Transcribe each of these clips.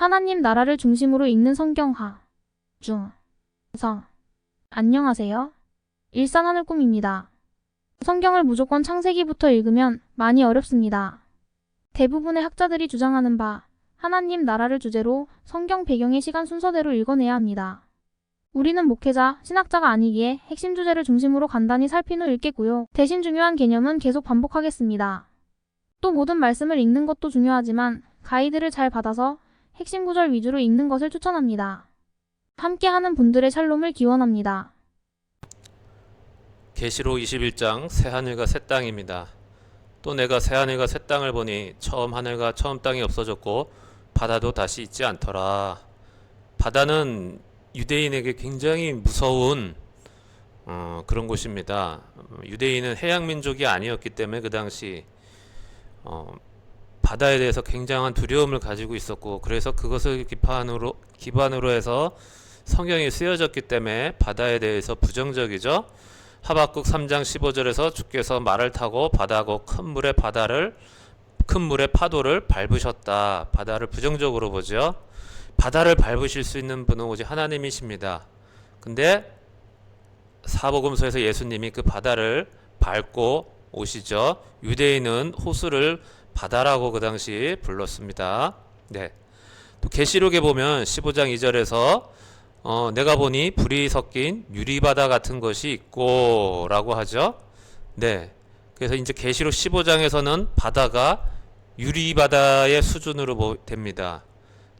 하나님 나라를 중심으로 읽는 성경 중.서 안녕하세요. 일상하늘 꿈입니다. 성경을 무조건 창세기부터 읽으면 많이 어렵습니다. 대부분의 학자들이 주장하는 바 하나님 나라를 주제로 성경 배경의 시간 순서대로 읽어내야 합니다. 우리는 목회자, 신학자가 아니기에 핵심 주제를 중심으로 간단히 살핀 후 읽겠고요. 대신 중요한 개념은 계속 반복하겠습니다. 또 모든 말씀을 읽는 것도 중요하지만 가이드를 잘 받아서 핵심 구절 위주로 읽는 것을 추천합니다. 함께하는 분들의 샬롬을 기원합니다. 계시록 21장 새하늘과 새 땅입니다. 또 내가 새하늘과 새 땅을 보니 처음 하늘과 처음 땅이 없어졌고 바다도 다시 있지 않더라. 바다는 유대인에게 굉장히 무서운 그런 곳입니다. 유대인은 해양 민족이 아니었기 때문에 그 당시 바다에 대해서 굉장한 두려움을 가지고 있었고, 그래서 그것을 기반으로 해서 성경이 쓰여졌기 때문에 바다에 대해서 부정적이죠. 하박국 3장 15절에서 주께서 말을 타고 바다고 큰 물의 파도를 밟으셨다. 바다를 부정적으로 보죠. 바다를 밟으실 수 있는 분은 오직 하나님이십니다. 근데 사복음서에서 예수님이 그 바다를 밟고 오시죠. 유대인은 호수를 바다라고 그 당시 불렀습니다. 네. 또 계시록에 보면 15장 2절에서 내가 보니 불이 섞인 유리바다 같은 것이 있고 라고 하죠. 네. 그래서 이제 계시록 15장에서는 바다가 유리바다의 수준으로 됩니다.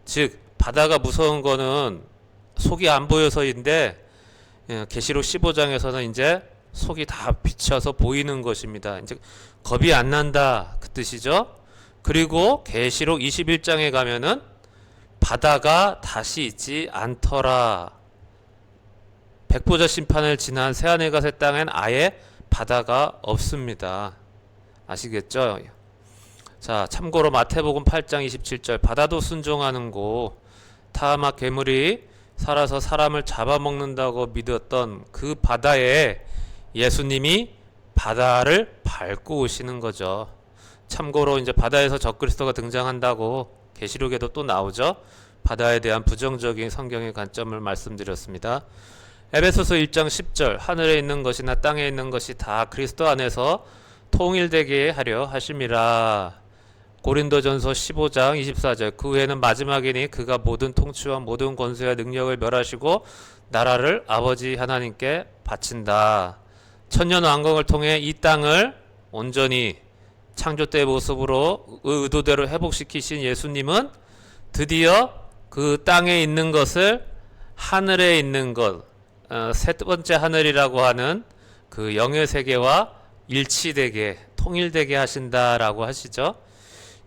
즉 바다가 무서운 거는 속이 안 보여서인데, 계시록 15장에서는 이제 속이 다 비쳐서 보이는 것입니다. 이제 겁이 안 난다 그 뜻이죠. 그리고 계시록 21장에 가면은 바다가 다시 있지 않더라. 백보자 심판을 지난 새하늘과 새 땅엔 아예 바다가 없습니다. 아시겠죠? 자, 참고로 마태복음 8장 27절 바다도 순종하는 곳, 타막 괴물이 살아서 사람을 잡아먹는다고 믿었던 그 바다에 예수님이 바다를 밟고 오시는 거죠. 참고로 이제 바다에서 적그리스도가 등장한다고 계시록에도 또 나오죠. 바다에 대한 부정적인 성경의 관점을 말씀드렸습니다. 에베소서 1장 10절 하늘에 있는 것이나 땅에 있는 것이 다 그리스도 안에서 통일되게 하려 하심이라. 고린도전서 15장 24절 그 후에는 마지막이니 그가 모든 통치와 모든 권세와 능력을 멸하시고 나라를 아버지 하나님께 바친다. 천년 왕국을 통해 이 땅을 온전히 창조 때의 모습으로 의도대로 회복시키신 예수님은 드디어 그 땅에 있는 것을 하늘에 있는 것, 세 번째 하늘이라고 하는 그 영의 세계와 일치되게 통일되게 하신다라고 하시죠.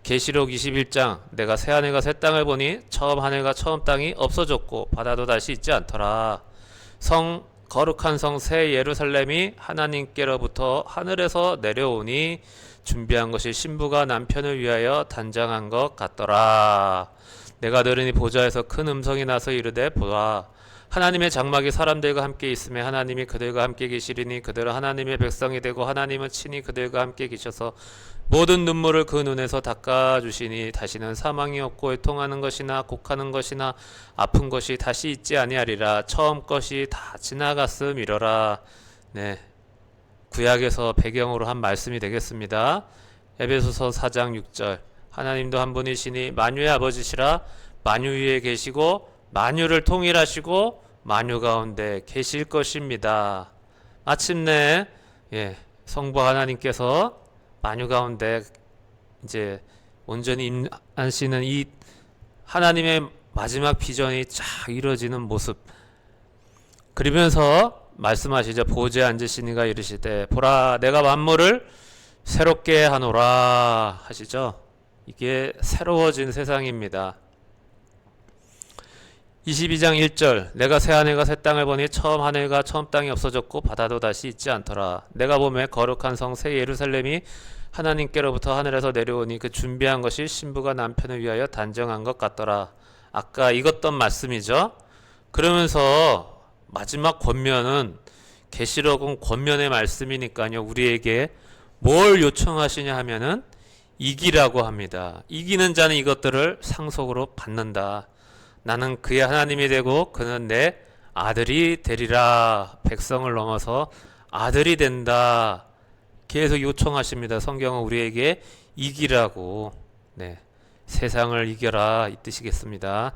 계시록 21장 내가 새 하늘과 새 땅을 보니 처음 하늘과 처음 땅이 없어졌고 바다도 다시 있지 않더라. 거룩한 성 새 예루살렘이 하나님께로부터 하늘에서 내려오니 준비한 것이 신부가 남편을 위하여 단장한 것 같더라. 내가 들으니 보좌에서 큰 음성이 나서 이르되 보라 하나님의 장막이 사람들과 함께 있으며 하나님이 그들과 함께 계시리니 그들은 하나님의 백성이 되고 하나님은 친히 그들과 함께 계셔서 모든 눈물을 그 눈에서 닦아주시니 다시는 사망이 없고 애통하는 것이나 곡하는 것이나 아픈 것이 다시 있지 아니하리라. 처음 것이 다 지나갔음이러라. 네, 구약에서 배경으로 한 말씀이 되겠습니다. 에베소서 4장 6절 하나님도 한 분이시니 만유의 아버지시라. 만유 위에 계시고 만유를 통일하시고 만유 가운데 계실 것입니다. 마침내 성부 하나님께서 만유 가운데 이제 온전히 임하시는 이 하나님의 마지막 비전이 쫙 이루어지는 모습. 그러면서 말씀하시죠. 보좌에 앉으시니가 이르시되 보라 내가 만물을 새롭게 하노라 하시죠. 이게 새로워진 세상입니다. 22장 1절 내가 새 하늘과 새 땅을 보니 처음 하늘과 처음 땅이 없어졌고 바다도 다시 있지 않더라. 내가 보매 거룩한 성 새 예루살렘이 하나님께로부터 하늘에서 내려오니 그 준비한 것이 신부가 남편을 위하여 단정한 것 같더라. 아까 읽었던 말씀이죠. 그러면서 마지막 권면은 계시록은 권면의 말씀이니까요. 우리에게 뭘 요청하시냐 하면은 이기라고 합니다. 이기는 자는 이것들을 상속으로 받는다. 나는 그의 하나님이 되고 그는 내 아들이 되리라. 백성을 넘어서 아들이 된다. 계속 요청하십니다. 성경은 우리에게 이기라고. 네. 세상을 이겨라 이 뜻이겠습니다.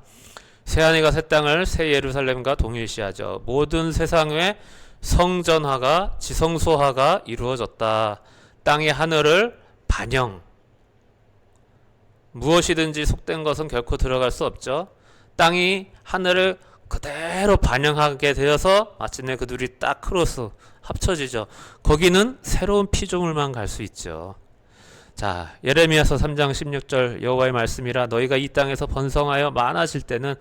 새하늘과 새 땅을 새 예루살렘과 동일시하죠. 모든 세상의 성전화가 지성소화가 이루어졌다. 땅의 하늘을 반영. 무엇이든지 속된 것은 결코 들어갈 수 없죠. 땅이 하늘을 그대로 반영하게 되어서 마침내 그 둘이 딱 크로스 합쳐지죠. 거기는 새로운 피조물만 갈 수 있죠. 자, 예레미야서 3장 16절 여호와의 말씀이라 너희가 이 땅에서 번성하여 많아질 때는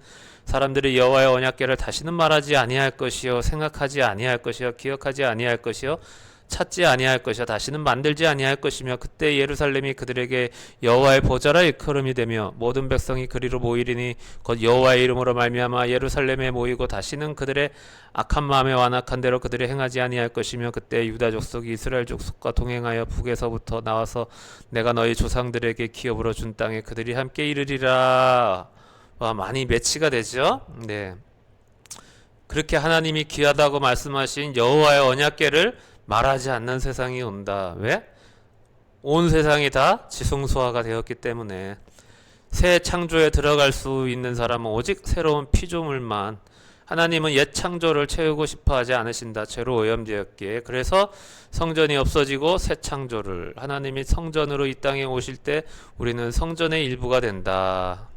사람들이 여호와의 언약궤를 다시는 말하지 아니할 것이요 생각하지 아니할 것이요 기억하지 아니할 것이요 찾지 아니할 것이요 다시는 만들지 아니할 것이며 그때 예루살렘이 그들에게 여호와의 보좌라 일컬음이 되며 모든 백성이 그리로 모이리니 곧 여호와의 이름으로 말미암아 예루살렘에 모이고 다시는 그들의 악한 마음에 완악한 대로 그들이 행하지 아니할 것이며 그때 유다 족속이 이스라엘 족속과 동행하여 북에서부터 나와서 내가 너희 조상들에게 기업으로 준 땅에 그들이 함께 이르리라. 와, 많이 매치가 되죠. 네. 그렇게 하나님이 귀하다고 말씀하신 여호와의 언약궤를 말하지 않는 세상이 온다. 왜? 온 세상이 다 지성소화가 되었기 때문에 새 창조에 들어갈 수 있는 사람은 오직 새로운 피조물만. 하나님은 옛 창조를 채우고 싶어 하지 않으신다. 죄로 오염되었기에. 그래서 성전이 없어지고 새 창조를 하나님이 성전으로 이 땅에 오실 때 우리는 성전의 일부가 된다.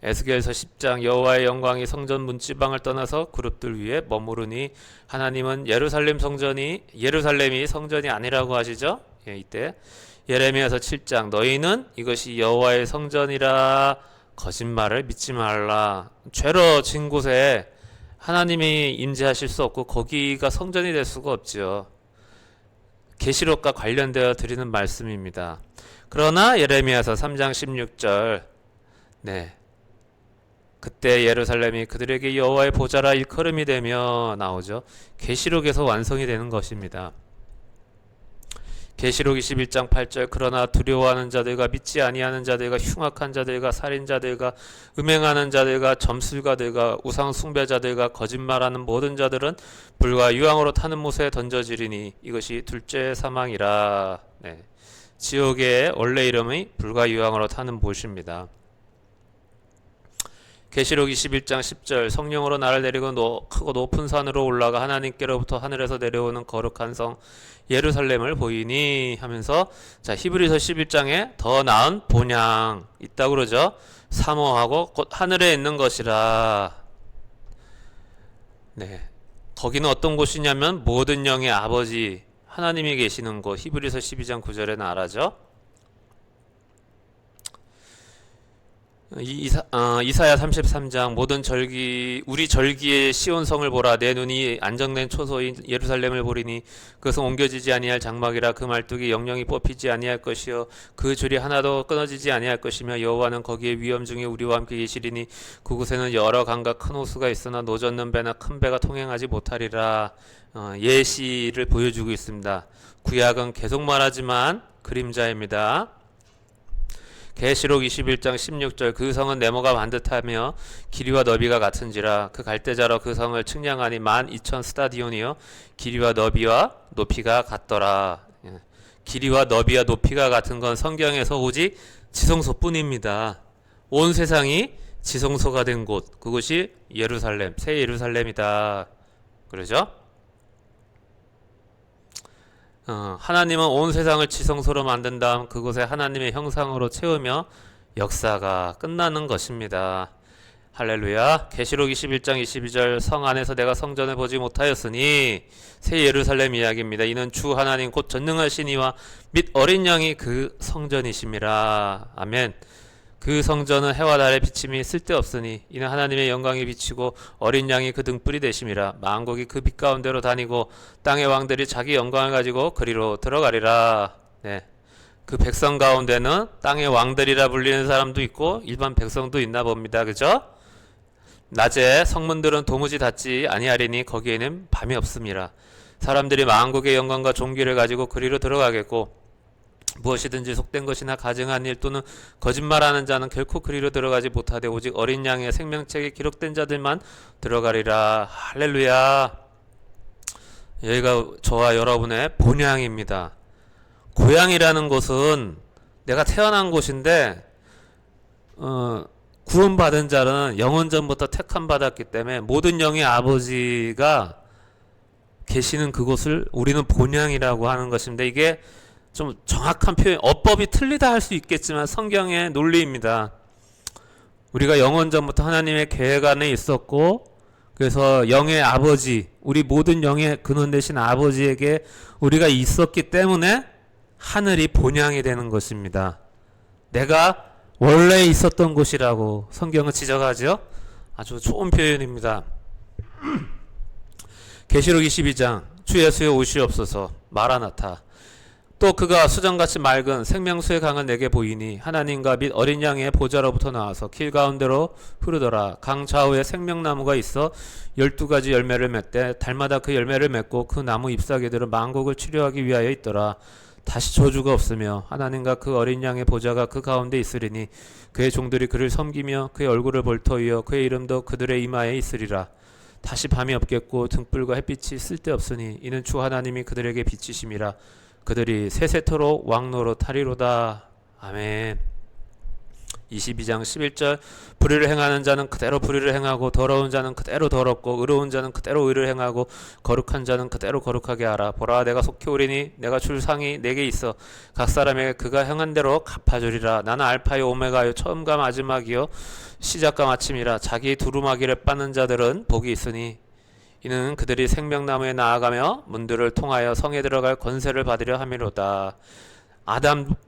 에스겔서 10장 여호와의 영광이 성전 문지방을 떠나서 그룹들 위에 머무르니 하나님은 예루살렘이 성전이 아니라고 하시죠. 예, 이때 예레미야서 7장 너희는 이것이 여호와의 성전이라 거짓말을 믿지 말라. 죄로 진 곳에 하나님이 임재하실 수 없고 거기가 성전이 될 수가 없지요. 계시록과 관련되어 드리는 말씀입니다. 그러나 예레미야서 3장 16절 네. 그때 예루살렘이 그들에게 여호와의 보좌라 일컬음이 되며 나오죠. 계시록에서 완성이 되는 것입니다. 계시록 21장 8절 그러나 두려워하는 자들과 믿지 아니하는 자들과 흉악한 자들과 살인자들과 음행하는 자들과 점술가들과 우상 숭배자들과 거짓말하는 모든 자들은 불과 유황으로 타는 못에 던져지리니 이것이 둘째 사망이라. 네. 지옥의 원래 이름이 불과 유황으로 타는 못입니다. 계시록 21장 10절 성령으로 나를 데리고 크고 높은 산으로 올라가 하나님께로부터 하늘에서 내려오는 거룩한 성 예루살렘을 보이니 하면서 자 히브리서 11장에 더 나은 본향 있다고 그러죠. 사모하고 곧 하늘에 있는 것이라. 네, 거기는 어떤 곳이냐면 모든 영의 아버지 하나님이 계시는 곳. 히브리서 12장 9절에 나라죠. 이사야 33장 모든 우리 절기의 시온성을 보라 내 눈이 안정된 초소인 예루살렘을 보리니 그것은 옮겨지지 아니할 장막이라 그 말뚝이 영영이 뽑히지 아니할 것이요 그 줄이 하나도 끊어지지 아니할 것이며 여호와는 거기에 위험 중에 우리와 함께 계시리니 그곳에는 여러 강과 큰 호수가 있으나 노젓는 배나 큰 배가 통행하지 못하리라. 예시를 보여주고 있습니다. 구약은 계속 말하지만 그림자입니다. 계시록 21장 16절 그 성은 네모가 반듯하며 길이와 너비가 같은지라 그 갈대자로 그 성을 측량하니 12,000 스타디온이요 길이와 너비와 높이가 같더라. 길이와 너비와 높이가 같은 건 성경에서 오직 지성소뿐입니다. 온 세상이 지성소가 된 곳 그곳이 예루살렘 새 예루살렘이다. 그러죠? 하나님은 온 세상을 지성소로 만든 다음 그곳에 하나님의 형상으로 채우며 역사가 끝나는 것입니다. 할렐루야. 계시록 21장 22절 성 안에서 내가 성전을 보지 못하였으니 새 예루살렘 이야기입니다. 이는 주 하나님 곧 전능하신 이와 및 어린 양이 그 성전이심이라. 아멘. 그 성전은 해와 달의 비침이 쓸데없으니 이는 하나님의 영광이 비치고 어린 양이 그 등불이 되심이라. 만국이 그 빛 가운데로 다니고 땅의 왕들이 자기 영광을 가지고 그리로 들어가리라. 네. 그 백성 가운데는 땅의 왕들이라 불리는 사람도 있고 일반 백성도 있나 봅니다. 그죠? 낮에 성문들은 도무지 닫지 아니하리니 거기에는 밤이 없음이라. 사람들이 만국의 영광과 존귀를 가지고 그리로 들어가겠고 무엇이든지 속된 것이나 가증한 일 또는 거짓말하는 자는 결코 그리로 들어가지 못하되 오직 어린 양의 생명책에 기록된 자들만 들어가리라. 할렐루야. 여기가 저와 여러분의 본향입니다. 고향이라는 곳은 내가 태어난 곳인데 구원받은 자는 영원전부터 택함 받았기 때문에 모든 영의 아버지가 계시는 그곳을 우리는 본향이라고 하는 것입니다. 이게 좀 정확한 표현, 어법이 틀리다 할 수 있겠지만 성경의 논리입니다. 우리가 영원전부터 하나님의 계획 안에 있었고, 그래서 영의 아버지, 우리 모든 영의 근원 되신 아버지에게 우리가 있었기 때문에 하늘이 본향이 되는 것입니다. 내가 원래 있었던 곳이라고 성경은 지적하죠. 아주 좋은 표현입니다. 계시록 22장 주 예수여 오시옵소서 마라나타. 또 그가 수정같이 맑은 생명수의 강을 내게 보이니 하나님과 및 어린 양의 보좌로부터 나와서 길 가운데로 흐르더라. 강 좌우에 생명나무가 있어 12가지 열매를 맺되 달마다 그 열매를 맺고 그 나무 잎사귀들은 만국을 치료하기 위하여 있더라. 다시 저주가 없으며 하나님과 그 어린 양의 보좌가 그 가운데 있으리니 그의 종들이 그를 섬기며 그의 얼굴을 볼 터이여 그의 이름도 그들의 이마에 있으리라. 다시 밤이 없겠고 등불과 햇빛이 쓸데없으니 이는 주 하나님이 그들에게 빛이심이라. 그들이 세세토록 왕노로 타리로다. 아멘. 22장 11절 불의를 행하는 자는 그대로 불의를 행하고 더러운 자는 그대로 더럽고 의로운 자는 그대로 의를 행하고 거룩한 자는 그대로 거룩하게 하라. 보라 내가 속히 오리니 내가 줄 상이 내게 있어 각 사람에게 그가 행한 대로 갚아주리라. 나는 알파요 오메가요 처음과 마지막이요 시작과 마침이라. 자기 두루마기를 빠는 자들은 복이 있으니 이는 그들이 생명나무에 나아가며 문들을 통하여 성에 들어갈 권세를 받으려 함이로다.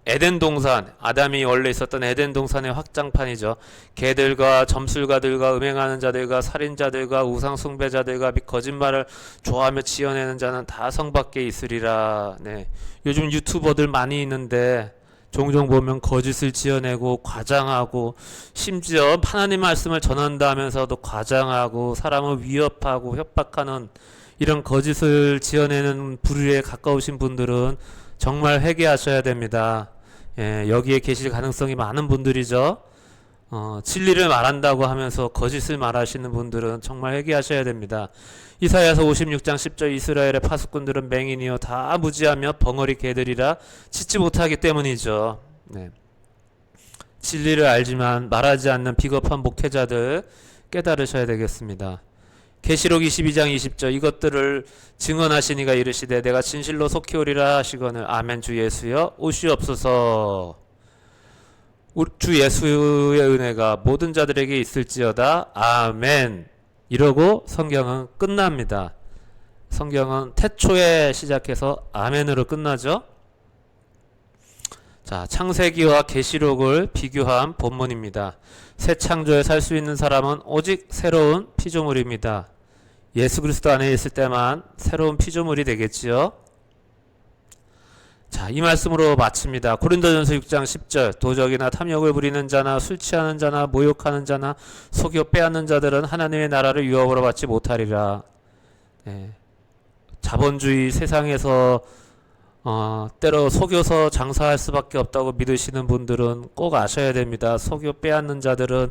에덴 동산, 아담이 원래 있었던 에덴 동산의 확장판이죠. 개들과 점술가들과 음행하는 자들과 살인자들과 우상 숭배자들과 및 거짓말을 좋아하며 지어내는 자는 다 성 밖에 있으리라. 네. 요즘 유튜버들 많이 있는데 종종 보면 거짓을 지어내고 과장하고 심지어 하나님 말씀을 전한다 하면서도 과장하고 사람을 위협하고 협박하는 이런 거짓을 지어내는 부류에 가까우신 분들은 정말 회개하셔야 됩니다. 예, 여기에 계실 가능성이 많은 분들이죠. 진리를 말한다고 하면서 거짓을 말하시는 분들은 정말 회개하셔야 됩니다. 이사야서 56장 10절 이스라엘의 파수꾼들은 맹인이요 다 무지하며 벙어리 개들이라 짖지 못하기 때문이죠. 네. 진리를 알지만 말하지 않는 비겁한 목회자들 깨달으셔야 되겠습니다. 계시록 22장 20절 이것들을 증언하시니가 이르시되 내가 진실로 속히 오리라 하시거늘 아멘. 주 예수여 오시옵소서. 주 예수의 은혜가 모든 자들에게 있을지어다. 아멘. 이러고 성경은 끝납니다. 성경은 태초에 시작해서 아멘으로 끝나죠. 자, 창세기와 계시록을 비교한 본문입니다. 새 창조에 살 수 있는 사람은 오직 새로운 피조물입니다. 예수 그리스도 안에 있을 때만 새로운 피조물이 되겠지요. 자, 이 말씀으로 마칩니다. 고린도전서 6장 10절 도적이나 탐욕을 부리는 자나 술 취하는 자나 모욕하는 자나 속여 빼앗는 자들은 하나님의 나라를 유업으로 받지 못하리라. 네. 자본주의 세상에서 때로 속여서 장사할 수밖에 없다고 믿으시는 분들은 꼭 아셔야 됩니다. 속여 빼앗는 자들은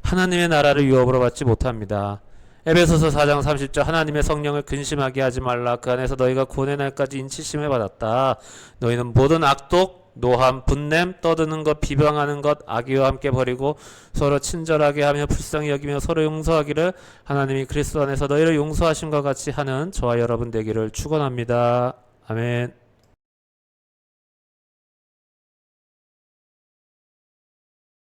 하나님의 나라를 유업으로 받지 못합니다. 에베소서 4장 30절 하나님의 성령을 근심하게 하지 말라. 그 안에서 너희가 구원의 날까지 인치심을 받았다. 너희는 모든 악독, 노함, 분냄, 떠드는 것, 비방하는 것, 악의와 함께 버리고 서로 친절하게 하며 불쌍히 여기며 서로 용서하기를 하나님이 그리스도 안에서 너희를 용서하신 것 같이 하는 저와 여러분 되기를 축원합니다. 아멘.